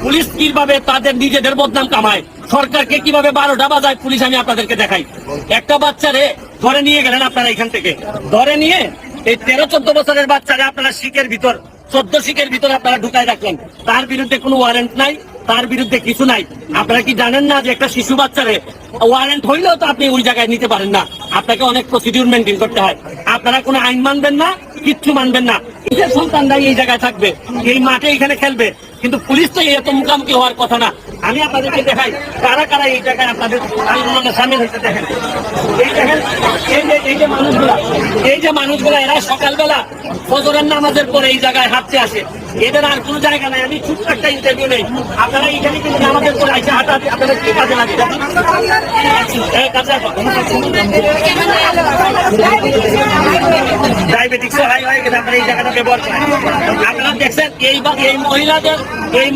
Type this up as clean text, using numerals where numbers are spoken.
Police কিভাবে তাদের নিজেদের বদনাম কামায়, সরকারকে কিভাবে 12টা বাজায় পুলিশ, আমি আপনাদেরকে দেখাই। একটা বাচ্চারে ধরে নিয়ে গেলেন আপনারা এখান থেকে, ধরে নিয়ে এই 13-14 বছরের বাচ্চারে আপনারা শিখের ভিতর 14 শিখের ভিতরে আপনারা ঢুকায় রাখলেন। তার বিরুদ্ধে কোনো ওয়ারেন্ট নাই, তার বিরুদ্ধে কিছু নাই। আপনারা কি জানেন না যে একটা শিশু বাচ্চারে ওয়ারেন্ট হইলেও তো আপনি ওই জায়গায় নিতে পারেন না, আপনাকে অনেক প্রসিডিউর মেনটেন করতে হয়। আপনারা কোনো আইন মানবেন না, কিচ্ছু মানবেন না। নিজের সন্তানরাই এই জায়গায় থাকবে, এই মাঠে এখানে খেলবে, কিন্তু পুলিশ তো এত মুখামুখি হওয়ার কথা না। আমি আপনাদেরকে দেখাই কারা কারা এই জায়গায় আপনাদের আন্দোলনে সামিল হয়েছে। দেখেন, এই দেখেন, এই যে মানুষগুলা এরা সকালবেলা ফজরের নামাজের পরে এই জায়গায় হাঁটতে আসে, এদের আর কোনো জায়গা নাই। আমি ছোট্ট একটা ইন্টারভিউ নেই, আপনারা এইখানে কিন্তু নামাজের পরে আইসে হাঁটাতে আপনাদের কি কাজে লাগে? ডায়াবেটিক্স হাই হয়ে গেছে, আপনারা এই জায়গাটা ব্যবহার করেন। আপনারা দেখছেন এই মহিলাদের এই